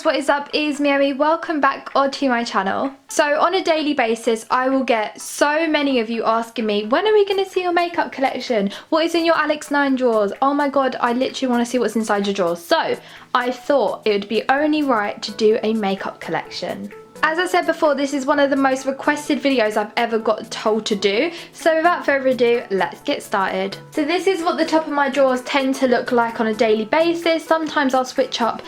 guys, what is up? It's me, Emmy. Welcome back onto my channel. So on a daily basis, I will get so many of you asking me, when are we going to see your makeup collection? What is in your Alex 9 drawers? Oh my god, I literally want to see what's inside your drawers. So I thought it would be only right to do a makeup collection. As I said before, this is one of the most requested videos I've ever got told to do. So without further ado, let's get started. So this is what the top of my drawers tend to look like on a daily basis. Sometimes I'll switch up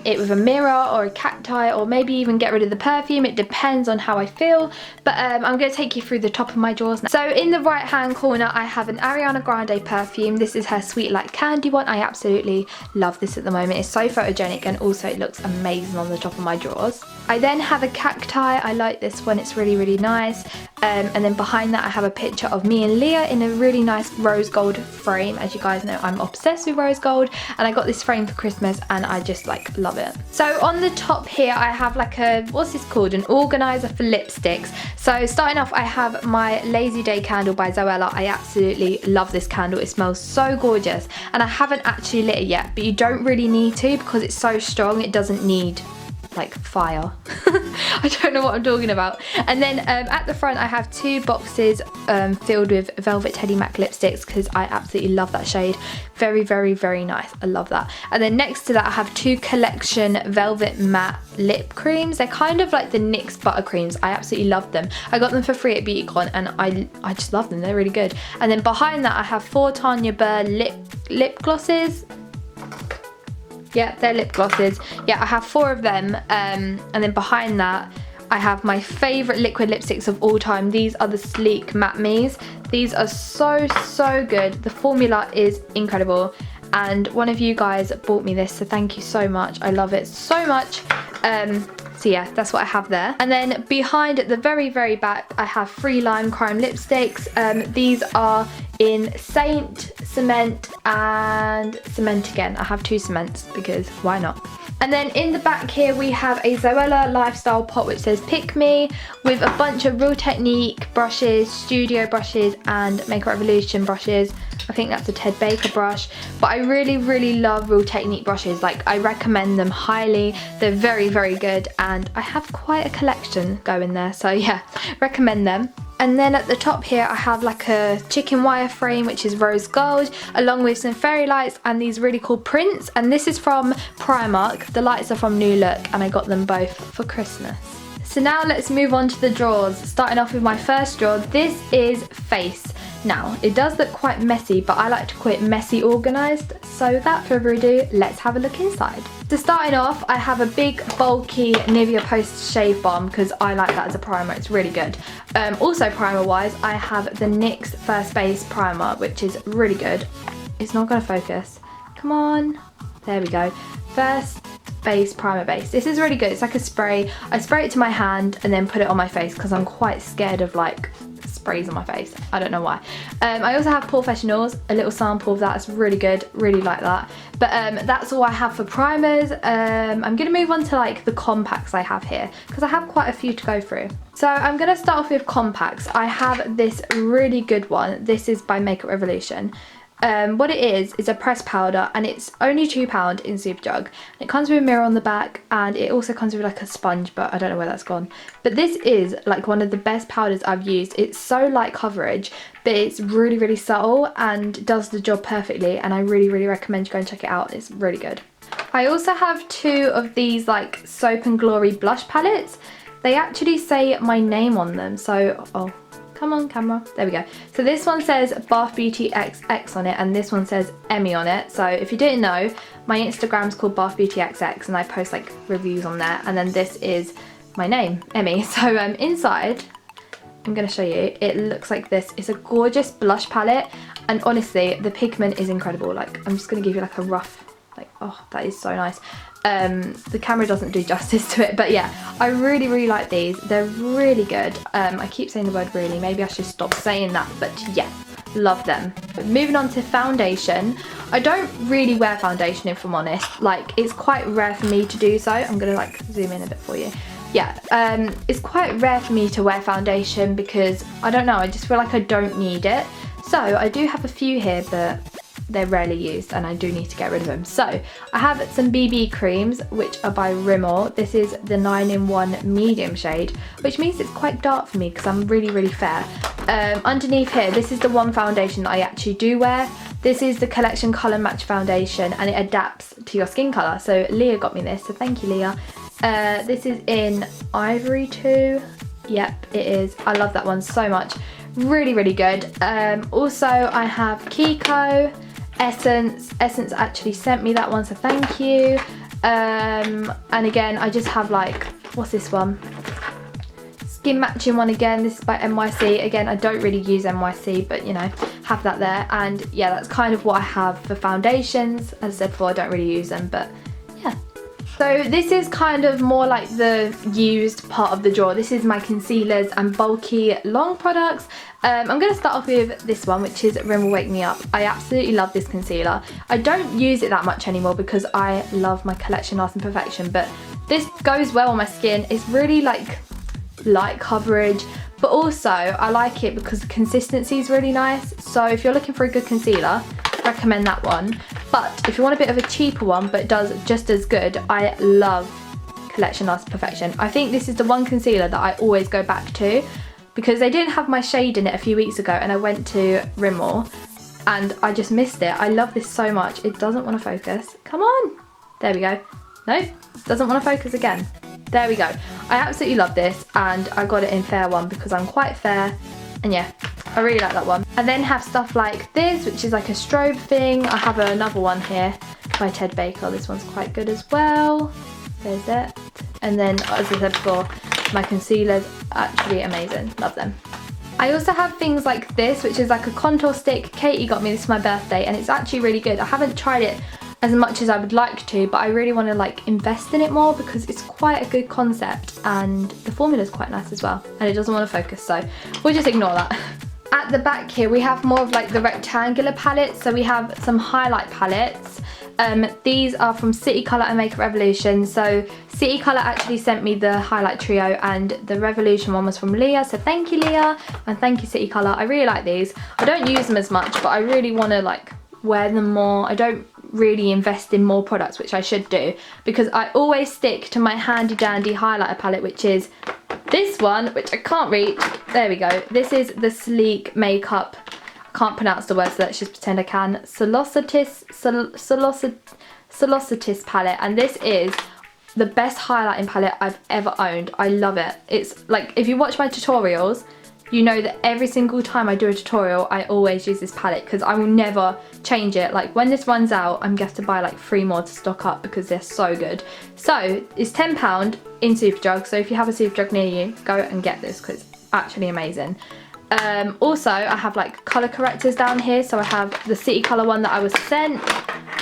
it with a mirror or a cacti, or maybe even get rid of the perfume. It depends on how I feel. But I'm going to take you through the top of my drawers now. So in the right hand corner, I have an Ariana Grande perfume. This is her Sweet Like Candy one. I absolutely love this at the moment. It's so photogenic and also it looks amazing on the top of my drawers. I then have a cacti. I like this one, it's really nice. And then behind that I have a picture of me and Leah in a really nice rose gold frame. As you guys know, I'm obsessed with rose gold, and I got this frame for Christmas and I just like love it. So on the top here I have like a, what's this called, an organizer for lipsticks. So starting off, I have my Lazy Day candle by Zoella. I absolutely love this candle. It smells so gorgeous, and I haven't actually lit it yet, but you don't really need to because it's so strong. It doesn't need like fire. I don't know what I'm talking about. And then at the front I have two boxes filled with Velvet Teddy Mac lipsticks because I absolutely love that shade. Very nice. I love that. And then next to that I have two Collection Velvet Matte lip creams. They're kind of like the NYX buttercreams. I absolutely love them. I got them for free at BeautyCon and I just love them. They're really good. And then behind that I have four Tanya Burr lip glosses. Yeah, they're lip glosses. Yeah, I have four of them. And then behind that, I have my favourite liquid lipsticks of all time. These are the Sleek Matte Me's. These are so good. The formula is incredible. And one of you guys bought me this, so thank you so much. I love it so much. So yeah, that's what I have there. And then behind at the very back, I have Free Lime Crime lipsticks. These are in Saint, Cement, and Cement again. I have two cements because why not? And then in the back here we have a Zoella Lifestyle pot which says Pick Me, with a bunch of Real Technique brushes, studio brushes, and Makeup Revolution brushes. I think that's a Ted Baker brush, but I really love Real Technique brushes. Like, I recommend them highly. They're very good, and I have quite a collection going there, so yeah, recommend them. And then at the top here I have like a chicken wire frame which is rose gold, along with some fairy lights and these really cool prints. And this is from Primark. The lights are from New Look and I got them both for Christmas. So now let's move on to the drawers. Starting off with my first drawer, this is Face. Now, it does look quite messy, but I like to call it messy organised. So without further ado, let's have a look inside. So starting off, I have a big bulky Nivea Post Shave Balm because I like that as a primer, it's really good. Also primer wise, I have the NYX First Base Primer, which is really good. It's not going to focus. Come on. There we go. First Base Primer Base. This is really good. It's like a spray. I spray it to my hand and then put it on my face because I'm quite scared of like sprays on my face. I don't know why. I also have Professionals, a little sample of that. It's really good, really like that. But that's all I have for primers. I'm gonna move on to like the compacts I have here because I have quite a few to go through. So I'm gonna start off with compacts. I have this really good one. This is by Makeup Revolution. What it is a pressed powder, and it's only £2 in Superdrug. It comes with a mirror on the back, and it also comes with like a sponge, but I don't know where that's gone. But this is like one of the best powders I've used. It's so light coverage, but it's really subtle and does the job perfectly, and I really recommend you go and check it out. It's really good. I also have two of these like Soap and Glory blush palettes. They actually say my name on them, so oh. Come on camera, there we go. So this one says Bath Beauty XX on it, and this one says Emmy on it. So if you didn't know, my Instagram's called Bath Beauty XX and I post like reviews on there, and then this is my name, Emmy. So inside, I'm gonna show you, it looks like this. It's a gorgeous blush palette, and honestly, the pigment is incredible. Like, I'm just gonna give you like a rough, like, oh, that is so nice. The camera doesn't do justice to it, but yeah, I really like these. They're really good. I keep saying the word really, maybe I should stop saying that, but yeah, love them. Moving on to foundation. I don't really wear foundation, if I'm honest. Like, it's quite rare for me to do so. I'm gonna like zoom in a bit for you. Yeah, it's quite rare for me to wear foundation because I don't know, I just feel like I don't need it. So I do have a few here, but they're rarely used and I do need to get rid of them. So I have some BB creams, which are by Rimmel. This is the 9-in-1 medium shade, which means it's quite dark for me because I'm really fair. Underneath here, this is the one foundation that I actually do wear. This is the Collection Colour Match Foundation, and it adapts to your skin colour. So Leah got me this, so thank you, Leah. This is in Ivory 2. Yep, it is. I love that one so much. Really good. Also, I have Kiko, Essence. Essence actually sent me that one, so thank you. And again, I just have like, what's this one? Skin matching one again. This is by NYC. Again, I don't really use NYC, but you know, have that there. And yeah, that's kind of what I have for foundations. As I said before, I don't really use them, but yeah. So this is kind of more like the used part of the drawer. This is my concealers and bulky long products. I'm going to start off with this one, which is Rimmel Wake Me Up. I absolutely love this concealer. I don't use it that much anymore because I love my Collection Lasting Perfection, but this goes well on my skin. It's really like light coverage, but also I like it because the consistency is really nice. So if you're looking for a good concealer, recommend that one. But if you want a bit of a cheaper one but it does just as good, I love Collection Lasting Perfection. I think this is the one concealer that I always go back to because they didn't have my shade in it a few weeks ago and I went to Rimmel and I just missed it. I love this so much. It doesn't want to focus. Come on. There we go. No, doesn't want to focus again. There we go. I absolutely love this and I got it in Fair One because I'm quite fair, and yeah, I really like that one. I then have stuff like this, which is like a strobe thing. I have another one here by Ted Baker. This one's quite good as well. There's it. And then, as I said before, my concealers, actually amazing. Love them. I also have things like this, which is like a contour stick. Katie got me this for my birthday and it's actually really good. I haven't tried it as much as I would like to, but I really want to like invest in it more because it's quite a good concept and the formula is quite nice as well, and it doesn't want to focus, so we'll just ignore that. At the back here we have more of like the rectangular palettes, so we have some highlight palettes. These are from City Colour and Makeup Revolution. So City Colour actually sent me the highlight trio and the Revolution one was from Leah, so thank you Leah, and thank you City Colour. I really like these. I don't use them as much, but I really want to like wear them more. I don't really invest in more products, which I should do, because I always stick to my handy dandy highlighter palette, which is this one, which I can't reach. There we go. This is the Sleek Makeup, I can't pronounce the word, so let's just pretend I can, Solocitus palette, and this is the best highlighting palette I've ever owned. I love it. It's like, if you watch my tutorials, you know that every single time I do a tutorial, I always use this palette because I will never change it. Like when this runs out, I'm going to have to buy like 3 more to stock up because they're so good. So it's £10 in Superdrug. So if you have a Superdrug near you, go and get this because it's actually amazing. Also, I have like colour correctors down here. So I have the City Colour one that I was sent.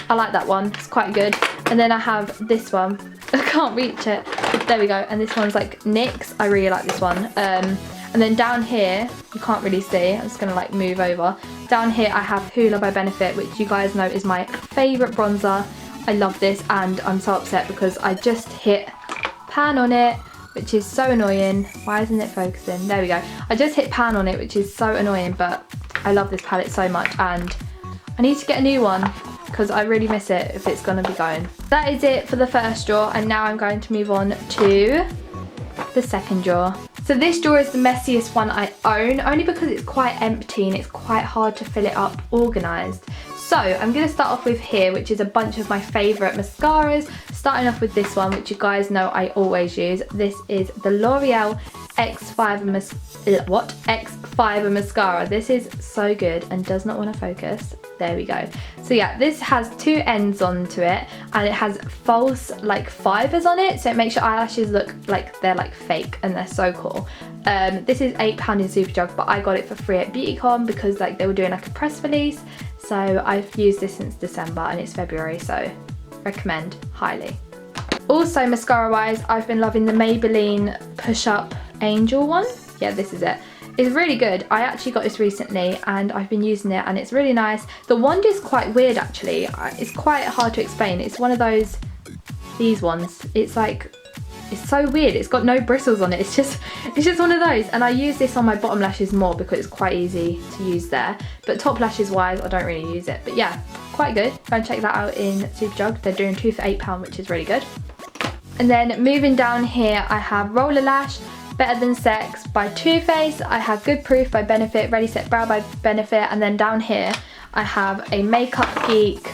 I like that one. It's quite good. And then I have this one. I can't reach it. There we go. And this one's like NYX. I really like this one. And then down here, you can't really see, I'm just going to like move over. Down here I have Hoola by Benefit, which you guys know is my favourite bronzer. I love this and I'm so upset because I just hit pan on it, which is so annoying. Why isn't it focusing? There we go. I just hit pan on it, which is so annoying, but I love this palette so much and I need to get a new one because I really miss it if it's going to be going. That is it for the first drawer, and now I'm going to move on to the second drawer. So this drawer is the messiest one I own, only because it's quite empty and it's quite hard to fill it up organised. So I'm going to start off with here, which is a bunch of my favourite mascaras, starting off with this one, which you guys know I always use. This is the L'Oreal X Fiber Mascara. This is so good and does not want to focus. There we go. So yeah, this has 2 ends onto it and it has false like fibres on it, so it makes your eyelashes look like they're like fake and they're so cool. This is £8 in Superdrug, but I got it for free at BeautyCon because like they were doing like a press release. So I've used this since December and it's February, so recommend highly. Also mascara wise, I've been loving the Maybelline Push Up Angel one. Yeah, this is it. It's really good. I actually got this recently and I've been using it and it's really nice. The wand is quite weird actually. It's quite hard to explain. It's one of these ones. It's like it's so weird. It's got no bristles on it. It's just one of those. And I use this on my bottom lashes more because it's quite easy to use there. But top lashes wise, I don't really use it. But yeah, quite good. Go and check that out in Superdrug. They're doing 2 for £8, which is really good. And then moving down here, I have Roller Lash, Better Than Sex by Too Faced. I have Good Proof by Benefit, Ready Set Brow by Benefit. And then down here, I have a Makeup Geek,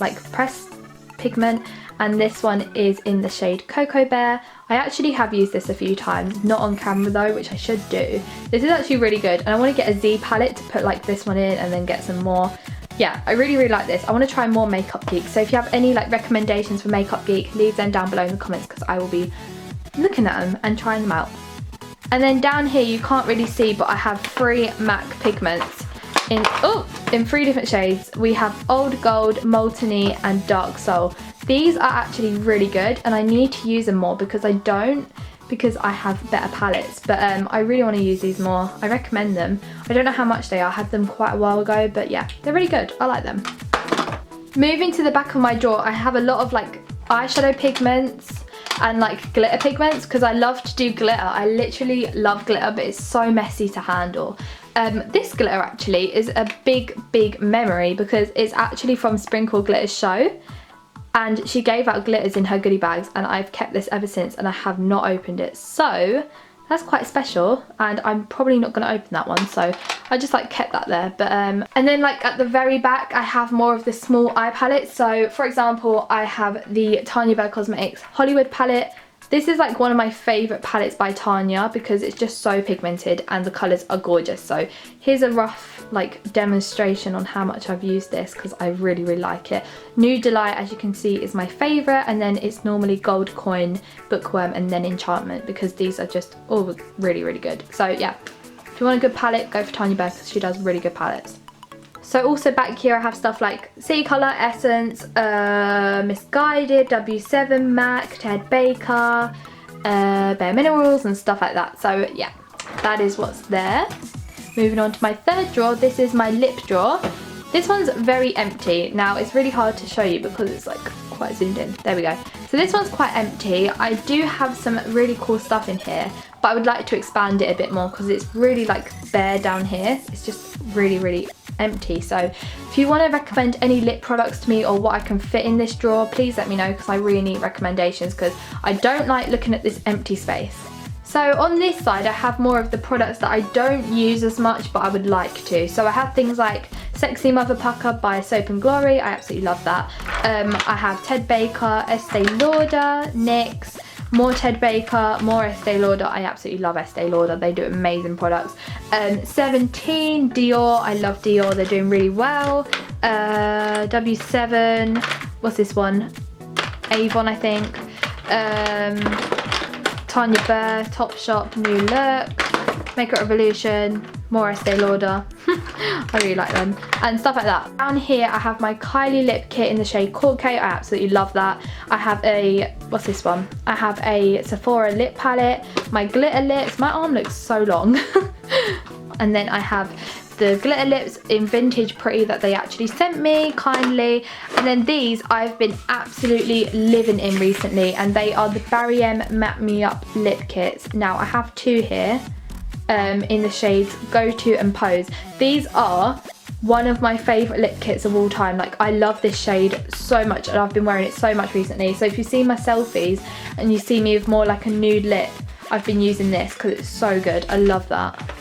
like pressed pigment. And this one is in the shade Cocoa Bear. I actually have used this a few times, not on camera though, which I should do. This is actually really good, and I want to get a Z palette to put like this one in and then get some more. Yeah, I really like this. I want to try more Makeup Geek. So if you have any like recommendations for Makeup Geek, leave them down below in the comments because I will be looking at them and trying them out. And then down here you can't really see, but I have 3 MAC pigments in 3 different shades. We have Old Gold, Molten and Dark Soul. These are actually really good, and I need to use them more because I have better palettes, but I really want to use these more. I recommend them. I don't know how much they are. I had them quite a while ago, but yeah, they're really good. I like them. Moving to the back of my drawer, I have a lot of like eyeshadow pigments and like glitter pigments because I love to do glitter. I literally love glitter, but it's so messy to handle. This glitter actually is a big memory because it's actually from Sprinkle Glitter's show. And she gave out glitters in her goodie bags, and I've kept this ever since, and I have not opened it. So that's quite special, and I'm probably not going to open that one, so I just like kept that there. But and then like at the very back I have more of the small eye palettes. So for example, I have the Tanya Burr Cosmetics Hollywood palette. This is like one of my favourite palettes by Tanya because it's just so pigmented and the colours are gorgeous. So here's a rough like demonstration on how much I've used this because I really like it. Nude Delight, as you can see, is my favourite, and then it's normally Gold Coin, Bookworm and then Enchantment because these are just all really good. So yeah, if you want a good palette, go for Tanya Burr because she does really good palettes. So also back here I have stuff like Sea Colour, Essence, Misguided, W7, MAC, Ted Baker, Bare Minerals and stuff like that. So yeah, that is what's there. Moving on to my third drawer, this is my lip drawer. This one's very empty. Now it's really hard to show you because it's like quite zoomed in. There we go. So this one's quite empty. I do have some really cool stuff in here, but I would like to expand it a bit more because it's really like bare down here. It's just really empty. So if you want to recommend any lip products to me or what I can fit in this drawer, please let me know because I really need recommendations because I don't like looking at this empty space. So on this side I have more of the products that I don't use as much but I would like to. So I have things like Sexy Mother Pucker by Soap and Glory. I absolutely love that. I have Ted Baker, Estee Lauder, NYX, more Ted Baker, more Estee Lauder. I absolutely love Estee Lauder. They do amazing products. 17, Dior. I love Dior. They're doing really well. W7. What's this one? Avon, I think. Tanya Burr, Topshop, New Look, Makeup Revolution, more Estee Lauder. I really like them and stuff like that. Down here I have my Kylie lip kit in the shade Court Cake. I absolutely love that. I have a, what's this one? I have a Sephora lip palette, my glitter lips. My arm looks so long. And then I have the glitter lips in Vintage Pretty that they actually sent me kindly. And then these I've been absolutely living in recently, and they are the Barry M Matte Me Up lip kits. Now I have 2 here in the shades Go To and Pose. These are one of my favourite lip kits of all time. Like I love this shade so much and I've been wearing it so much recently. So if you see my selfies and you see me with more like a nude lip, I've been using this because it's so good. I love that.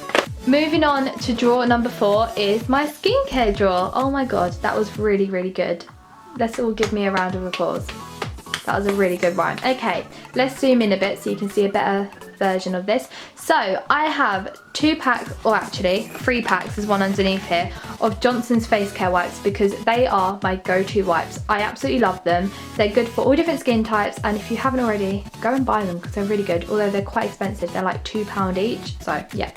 Moving on to drawer number 4 is my skincare drawer. Oh my god, that was really good. Let's all give me a round of applause. That was a really good rhyme. Okay, let's zoom in a bit so you can see a better version of this. So I have 2 packs, or actually 3 packs, there's one underneath here, of Johnson's face care wipes because they are my go-to wipes. I absolutely love them. They're good for all different skin types, and if you haven't already, go and buy them because they're really good, although they're quite expensive. They're like £2 each, so yeah.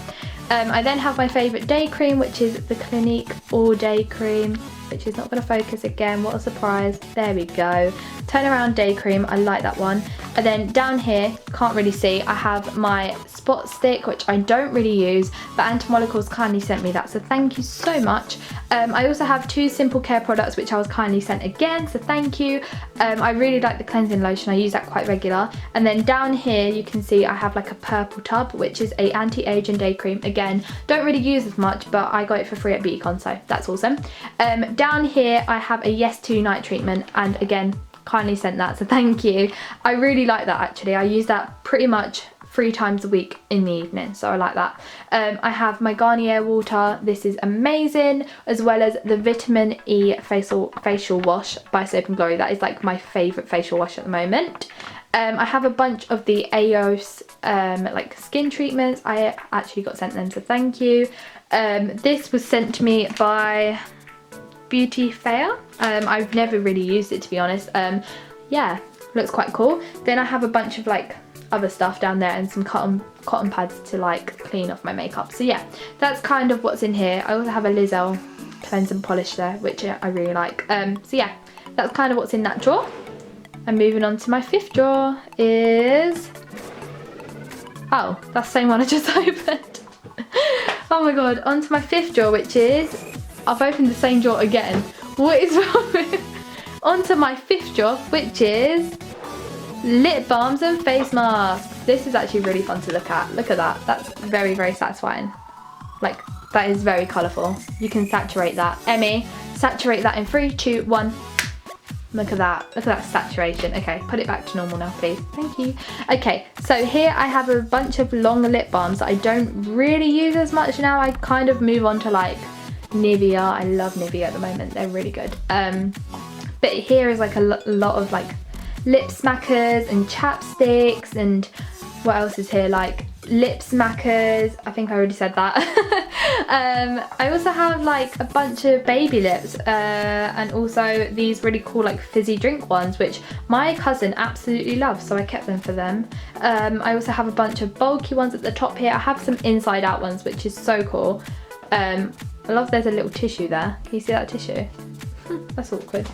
I then have my favourite day cream, which is the Clinique All Day Cream, which is not going to focus again. What a surprise. There we go. Turnaround Day Cream, I like that one. And then down here, can't really see, I have my spot stick, which I don't really use, but Anti-Molecules kindly sent me that, so thank you so much. I also have 2 Simple Care products, which I was kindly sent again, so thank you. I really like the cleansing lotion, I use that quite regular. And then down here, you can see I have like a purple tub, which is a anti-aging day cream. Again, don't really use as much, but I got it for free at BeautyCon, so that's awesome. Down here, I have a Yes To night treatment, and again, kindly sent that, so thank you. I really like that actually. I use that pretty much 3 times a week in the evening, so I like that. I have my Garnier water, this is amazing, as well as the Vitamin E facial wash by Soap & Glory. That is like my favourite facial wash at the moment. I have a bunch of the Aos like skin treatments. I actually got sent them, so thank you. This was sent to me by Beauty Fair. I've never really used it, to be honest. Yeah, looks quite cool. Then I have a bunch of like other stuff down there and some cotton pads to like clean off my makeup. So yeah, that's kind of what's in here. I also have a Lizelle cleanse and polish there, which I really like. So yeah, that's kind of what's in that drawer. And moving on to my 5th drawer is, oh, that's the same one I just opened. Oh my god, on to my 5th drawer, which is, I've opened the same drawer again. What is wrong with... Onto my 5th drawer, which is lip balms and face masks. This is actually really fun to look at. Look at that. That's very, very satisfying. Like, that is very colourful. You can saturate that. Emmy, saturate that in 3, 2, 1. Look at that. Look at that saturation. Okay, put it back to normal now, please. Thank you. Okay, so here I have a bunch of long lip balms that I don't really use as much now. I kind of move on to like Nivea. I love Nivea at the moment. They're really good. But here is like a lot of like lip smackers and chapsticks, and what else is here, like lip smackers. I think I already said that. I also have like a bunch of baby lips, and also these really cool like fizzy drink ones, which my cousin absolutely loves, so I kept them for them. I also have a bunch of bulky ones at the top here. I have some inside out ones, which is so cool. I love there's a little tissue there. Can you see that tissue? That's awkward.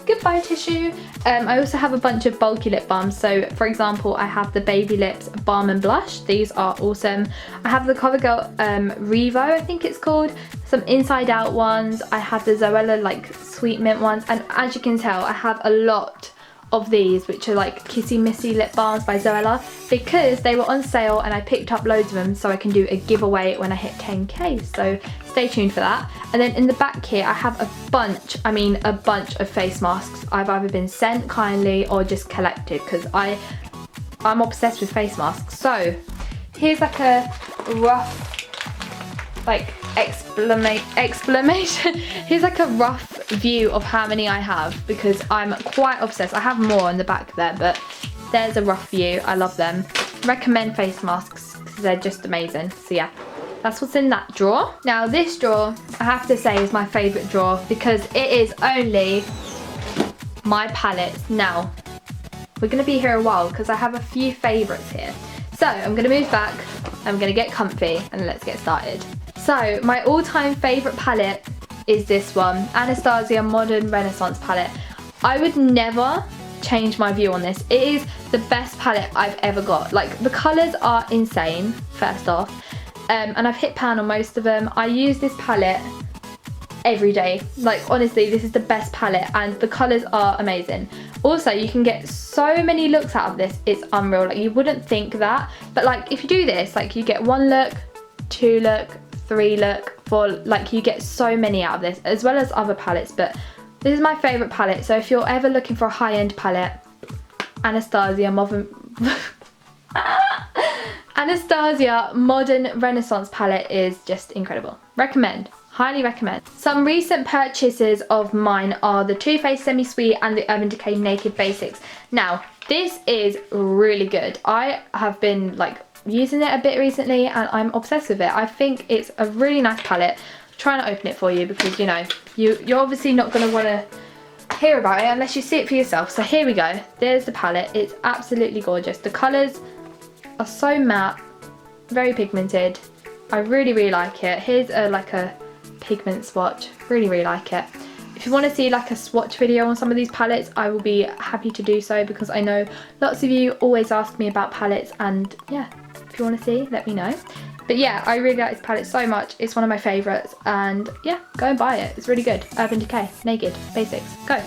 Goodbye tissue. I also have a bunch of bulky lip balms. So for example, I have the Baby Lips Balm and Blush. These are awesome. I have the CoverGirl Revo, I think it's called. Some inside out ones. I have the Zoella like sweet mint ones. And as you can tell, I have a lot of these, which are like Kissy Missy lip balms by Zoella, because they were on sale and I picked up loads of them so I can do a giveaway when I hit 10k, so stay tuned for that. And then in the back here I have a bunch of face masks I've either been sent kindly or just collected, because I'm obsessed with face masks. So here's like a rough like explanation. Here's like a rough view of how many I have, because I'm quite obsessed. I have more in the back there, but there's a rough view. I love them. Recommend face masks because they're just amazing. So yeah, that's what's in that drawer. Now this drawer, I have to say, is my favourite drawer because it is only my palettes. Now, we're going to be here a while because I have a few favourites here. So I'm going to move back, I'm going to get comfy, and let's get started. So my all-time favourite palette is this one, Anastasia Modern Renaissance palette. I would never change my view on this. It is the best palette I've ever got. Like, the colours are insane, first off, and I've hit pan on most of them. I use this palette every day. Like, honestly, this is the best palette and the colours are amazing. Also, you can get so many looks out of this, it's unreal. Like, you wouldn't think that, but like if you do this, like you get 1 look, 2 look, 3 look, 4, like you get so many out of this, as well as other palettes. But this is my favourite palette, so if you're ever looking for a high-end palette, Anastasia Modern Renaissance palette is just incredible. Recommend. Highly recommend. Some recent purchases of mine are the Too Faced Semi Sweet and the Urban Decay Naked Basics. Now, this is really good. I have been like using it a bit recently and I'm obsessed with it. I think it's a really nice palette. Try not open it for you because, you know, you're obviously not going to want to hear about it unless you see it for yourself. So here we go. There's the palette. It's absolutely gorgeous. The colours are so matte, very pigmented. I really, really like it. Here's like a pigment swatch. Really, really like it. if you want to see like a swatch video on some of these palettes, I will be happy to do so, because I know lots of you always ask me about palettes, and yeah, if you want to see, let me know. But yeah, I really like this palette so much. It's one of my favourites, and yeah, go and buy it. It's really good. Urban Decay, Naked, Basics, go.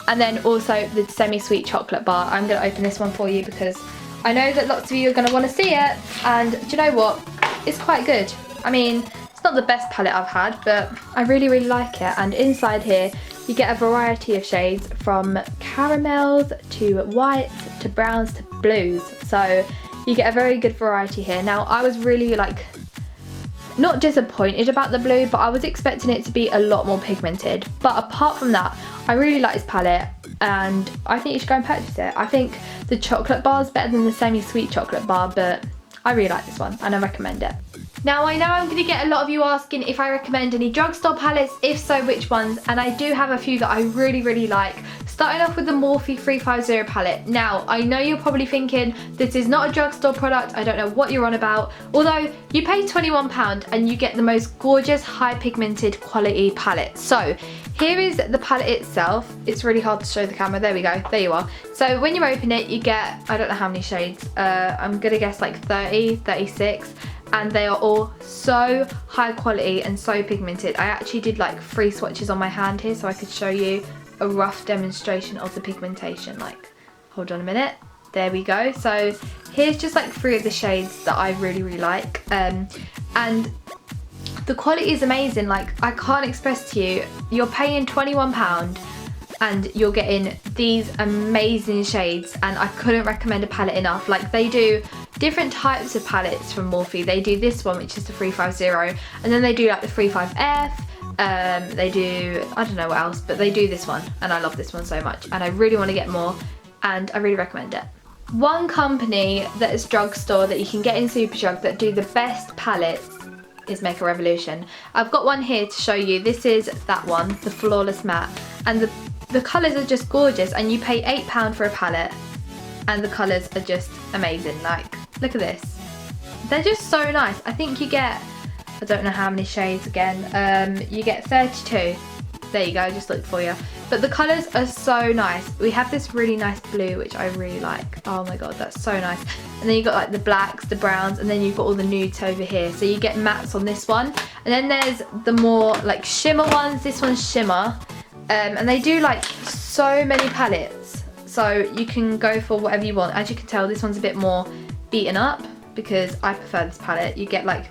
And then also the semi-sweet chocolate bar. I'm going to open this one for you because I know that lots of you are going to want to see it, and do you know what? It's quite good. I mean, it's not the best palette I've had, but I really, really like it. And inside here, you get a variety of shades from caramels to whites to browns to blues. So you get a very good variety here. Now, I was really like, not disappointed about the blue, but I was expecting it to be a lot more pigmented. But apart from that, I really like this palette, and I think you should go and purchase it. I think the chocolate bar is better than the semi-sweet chocolate bar, but I really like this one and I recommend it. Now, I know I'm going to get a lot of you asking if I recommend any drugstore palettes, if so which ones, and I do have a few that I really, really like. Starting off with the Morphe 350 palette. Now, I know you're probably thinking, this is not a drugstore product, I don't know what you're on about, although you pay £21 and you get the most gorgeous high pigmented quality palette. So, here is the palette itself. It's really hard to show the camera, there we go, there you are. So when you open it, you get, I don't know how many shades, I'm going to guess like 30, 36. And they are all so high quality and so pigmented. I actually did like 3 swatches on my hand here so I could show you a rough demonstration of the pigmentation. Like, hold on a minute, there we go. So here's just like 3 of the shades that I really, really like. And the quality is amazing. Like, I can't express to you, you're paying £21 and you're getting these amazing shades, and I couldn't recommend a palette enough. Like, they do different types of palettes from Morphe. They do this one, which is the 350, and then they do like the 35F, they do, I don't know what else, but they do this one, and I love this one so much, and I really want to get more, and I really recommend it. One company that is drugstore that you can get in Superdrug that do the best palettes is Make a Revolution. I've got one here to show you. This is that one, the Flawless Matte, and the colours are just gorgeous, and you pay £8 for a palette, and the colours are just amazing. Like, look at this. They're just so nice. I think you get, I don't know how many shades again, you get 32. There you go, I just looked for you. But the colours are so nice. We have this really nice blue, which I really like. Oh my god, that's so nice. And then you've got like the blacks, the browns, and then you've got all the nudes over here. So you get mattes on this one. And then there's the more like shimmer ones. This one's shimmer. And they do like so many palettes. So you can go for whatever you want. As you can tell, this one's a bit more beaten up because I prefer this palette. You get like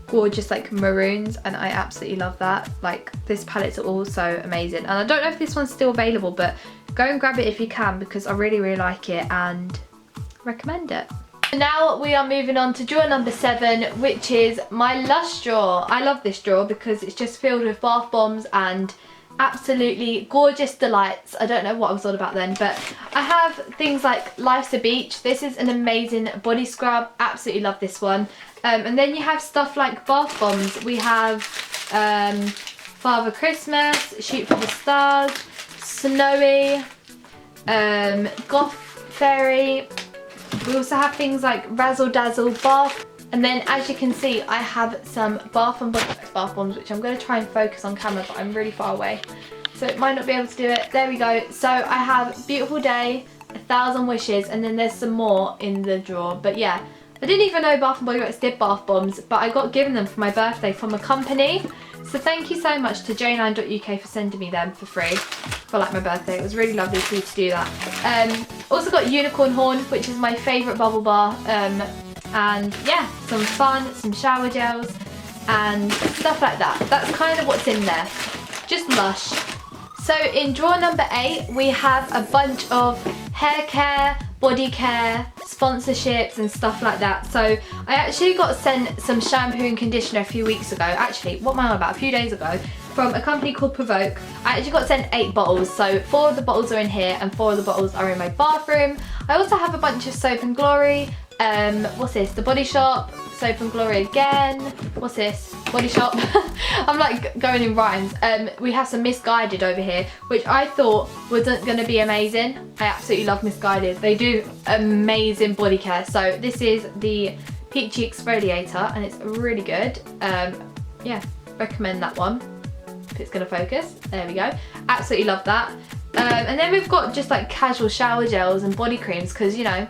gorgeous like maroons, and I absolutely love that. Like, this palette's also amazing, and I don't know if this one's still available, but go and grab it if you can, because I really, really like it and recommend it. So now we are moving on to drawer number 7, which is my Lush drawer. I love this drawer because it's just filled with bath bombs and absolutely gorgeous delights. I don't know what I was on about then, but I have things like Life's a Beach. This is an amazing body scrub, absolutely love this one. And then you have stuff like bath bombs. We have Father Christmas, Shoot for the Stars, Snowy, Goth Fairy. We also have things like Razzle Dazzle Bath. And then, as you can see, I have some Bath and Body Works bath bombs, which I'm going to try and focus on camera, but I'm really far away, so it might not be able to do it. There we go. So I have Beautiful Day, 1,000 Wishes, and then there's some more in the drawer. But yeah, I didn't even know Bath and Body Works did bath bombs, but I got given them for my birthday from a company. So thank you so much to j9.uk for sending me them for free for like my birthday. It was really lovely for you to do that. Also got Unicorn Horn, which is my favourite bubble bar. And yeah, some fun, some shower gels and stuff like that. That's kind of what's in there, just Lush. So in drawer number 8 we have a bunch of hair care, body care, sponsorships and stuff like that. So I actually got sent some shampoo and conditioner a few weeks ago, actually, what am I on about, a few days ago, from a company called Provoke. I actually got sent 8 bottles, so 4 of the bottles are in here and 4 of the bottles are in my bathroom. I also have a bunch of Soap and Glory. What's this? The Body Shop, Soap and Glory again. What's this? Body Shop. I'm like going in rhymes. We have some Misguided over here, which I thought wasn't going to be amazing. I absolutely love Misguided. They do amazing body care. So this is the Peachy Exfoliator and it's really good. Yeah, recommend that one. if it's gonna focus. There we go. Absolutely love that. And then we've got just like casual shower gels and body creams, because you know,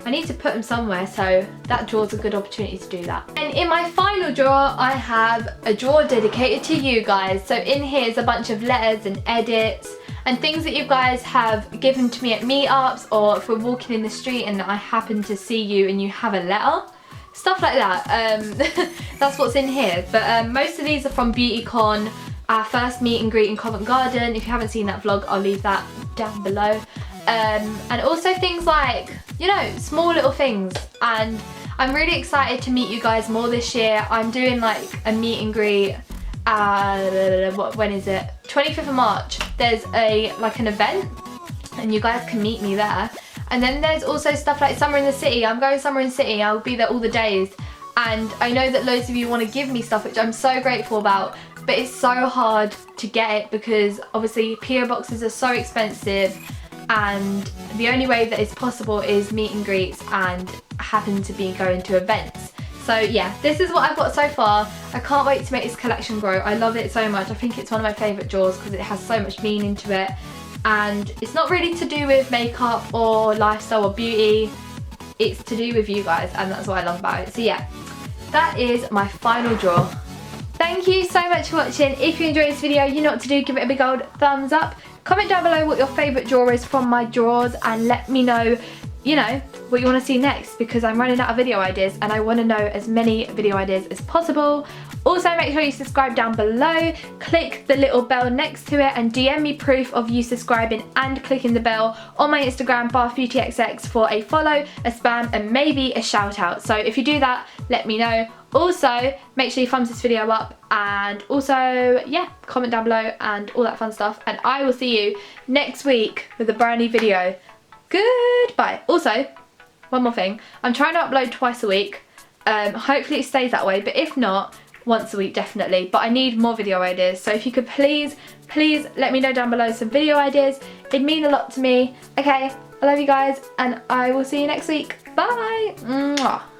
I need to put them somewhere, so that drawer's a good opportunity to do that. And in my final drawer, I have a drawer dedicated to you guys. So in here is a bunch of letters and edits and things that you guys have given to me at meetups, or if we're walking in the street and I happen to see you and you have a letter. Stuff like that. That's what's in here. But most of these are from BeautyCon, our first meet and greet in Covent Garden. If you haven't seen that vlog, I'll leave that down below. And also things like, you know, small little things. And I'm really excited to meet you guys more this year. I'm doing like a meet and greet, when is it? 25th of March. There's like an event and you guys can meet me there. And then there's also stuff like Summer in the City. I'm going Summer in the City. I'll be there all the days. And I know that loads of you want to give me stuff, which I'm so grateful about. But it's so hard to get it because obviously PO boxes are so expensive. And the only way that it's possible is meet and greets and happen to be going to events. So yeah, this is what I've got so far. I can't wait to make this collection grow. I love it so much. I think it's one of my favourite drawers because it has so much meaning to it. And it's not really to do with makeup or lifestyle or beauty. It's to do with you guys, and that's what I love about it. So yeah, that is my final drawer. Thank you so much for watching. If you enjoyed this video, you know what to do. Give it a big old thumbs up. Comment down below what your favourite drawer is from my drawers, and let me know, you know, what you want to see next, because I'm running out of video ideas and I want to know as many video ideas as possible. Also, make sure you subscribe down below, click the little bell next to it, and DM me proof of you subscribing and clicking the bell on my Instagram, BathBeautyXX, for a follow, a spam, and maybe a shout out. So if you do that, let me know. Also, make sure you thumbs this video up, and also, yeah, comment down below and all that fun stuff. And I will see you next week with a brand new video. Goodbye. Also, one more thing. I'm trying to upload twice a week. Hopefully it stays that way, but if not, once a week definitely. But I need more video ideas, so if you could please let me know down below some video ideas. It'd mean a lot to me. Okay, I love you guys, and I will see you next week. Bye. Mwah.